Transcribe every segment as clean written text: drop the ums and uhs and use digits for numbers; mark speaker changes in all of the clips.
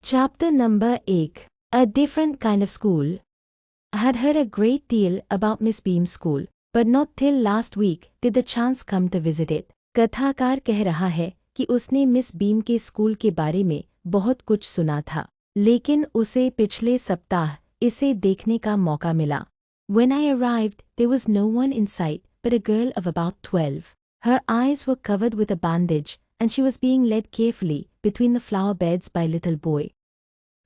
Speaker 1: Chapter number 8. A different kind of school. I had heard a great deal about Miss Beam's school, but not till last week did the chance come to visit it. कथाकार कह रहा है कि उसने miss beam के school के बारे में बहुत कुछ सुना था, लेकिन उसे पिछले सप्ताह इसे देखने का मौका मिला. When I arrived, there was no one in sight but a girl of about 12. Her eyes were covered with a bandage, and she was being led carefully between the flower beds by a little boy,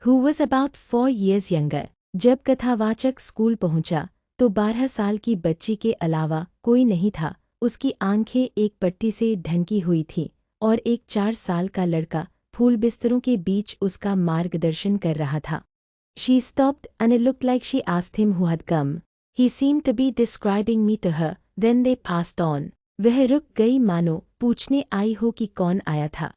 Speaker 1: who was about 4 years younger. जब कथावाचक school पहुंचा तो 12 साल की बच्ची के अलावा कोई नहीं था. उसकी आंखें एक पट्टी से ढंकी हुई थीं और एक 4 साल का लड़का फूल बिस्तरों के बीच उसका मार्गदर्शन कर रहा था. She stopped and it looked like she asked him who had come. He seemed to be describing me to her, then they passed on. वह रुक गई मानो पूछने आई हो कि कौन आया था.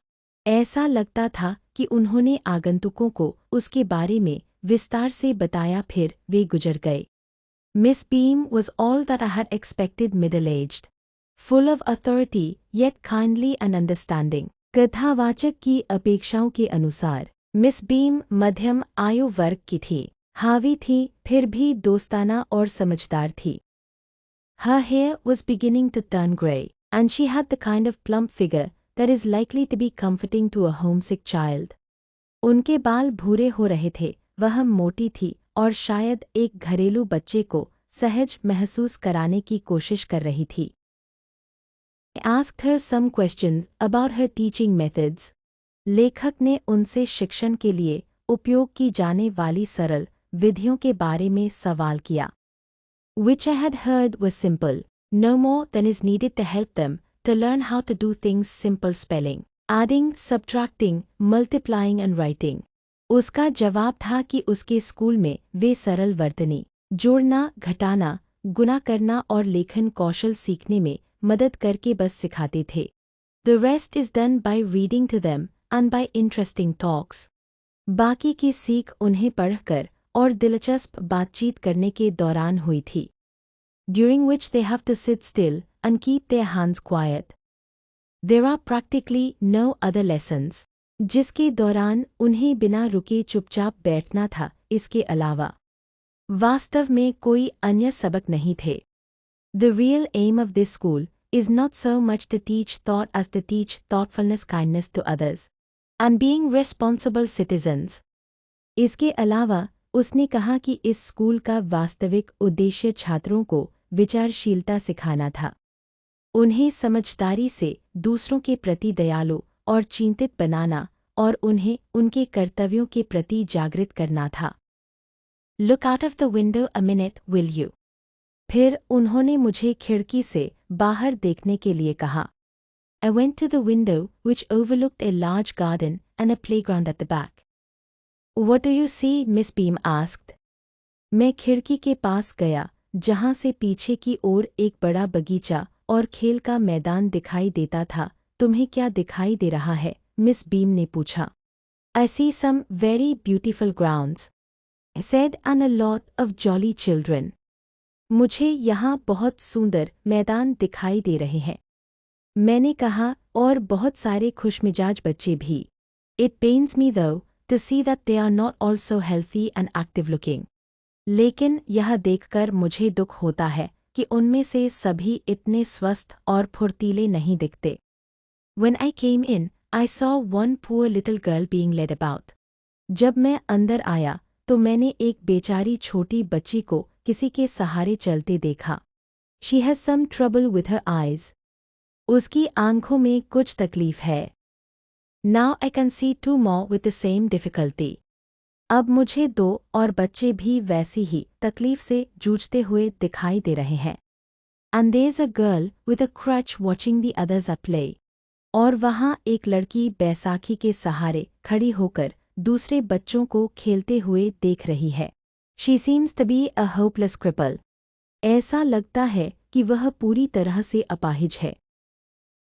Speaker 1: ऐसा लगता था कि उन्होंने आगंतुकों को उसके बारे में विस्तार से बताया, फिर वे गुजर गए. Miss Beam was all that I had expected, middle-aged, full of authority yet kindly and understanding. कथावाचक की अपेक्षाओं के अनुसार मिस बीम मध्यम आयु वर्ग की थी, हावी थी, फिर भी दोस्ताना और समझदार थी. Her hair was beginning to turn grey, and she had the kind of plump figure that is likely to be comforting to a homesick child. उनके बाल भूरे हो रहे थे, वह मोटी थी और शायद एक घरेलू बच्चे को सहज महसूस कराने की कोशिश कर रही थी. I asked her some questions about her teaching methods. लेखक ने उनसे शिक्षण के लिए उपयोग की जाने वाली सरल विधियों के बारे में सवाल किया. Which I had heard was simple, no more than is needed to help them to learn how to do things: simple spelling, adding, subtracting, multiplying and writing. उसका जवाब था कि उसके स्कूल में वे सरल वर्तनी, जोड़ना, घटाना, गुणा करना और लेखन कौशल सीखने में मदद करके बस सिखाते थे. The rest is done by reading to them and by interesting talks. बाकी की सीख उन्हें पढ़कर और दिलचस्प बातचीत करने के दौरान हुई थी. During which they have to sit still and keep their hands quiet. There are practically no other lessons. जिसके दौरान उन्हें बिना रुके चुपचाप बैठना था, इसके अलावा वास्तव में कोई अन्य सबक नहीं थे. The real aim of this school is not so much to teach thought as to teach thoughtfulness, kindness to others, and being responsible citizens. इसके अलावा उसने कहा कि इस स्कूल का वास्तविक उद्देश्य छात्रों को विचारशीलता सिखाना था, उन्हें समझदारी से दूसरों के प्रति दयालु और चिंतित बनाना और उन्हें उनके कर्तव्यों के प्रति जागृत करना था. Look out of the window a minute, will you? फिर उन्होंने मुझे खिड़की से बाहर देखने के लिए कहा. I went to the window which overlooked a large garden and a playground at the back. What do you see? Miss Beam asked. मैं खिड़की के पास गया जहाँ से पीछे की ओर एक बड़ा बगीचा और खेल का मैदान दिखाई देता था. तुम्हें क्या दिखाई दे रहा है? मिस बीम ने पूछा. I see some very beautiful grounds, I said, and a lot of jolly children. मुझे यहाँ बहुत सुंदर मैदान दिखाई दे रहे हैं, मैंने कहा, और बहुत सारे खुशमिजाज बच्चे भी. It pains me though to see that they are not all so healthy and active looking. लेकिन यह देखकर मुझे दुख होता है कि उनमें से सभी इतने स्वस्थ और फुर्तीले नहीं दिखते. When I came in, I saw one poor little girl being led about. जब मैं अंदर आया तो मैंने एक बेचारी छोटी बच्ची को किसी के सहारे चलते देखा. She has some trouble with her eyes. उसकी आंखों में कुछ तकलीफ है. Now I can see 2 more with the same difficulty. अब मुझे 2 और बच्चे भी वैसी ही तकलीफ से जूझते हुए दिखाई दे रहे हैं. And there's a girl with a crutch watching the others at play. और वहाँ एक लड़की बैसाखी के सहारे खड़ी होकर दूसरे बच्चों को खेलते हुए देख रही है. She seems to be a hopeless cripple. ऐसा लगता है कि वह पूरी तरह से अपाहिज है.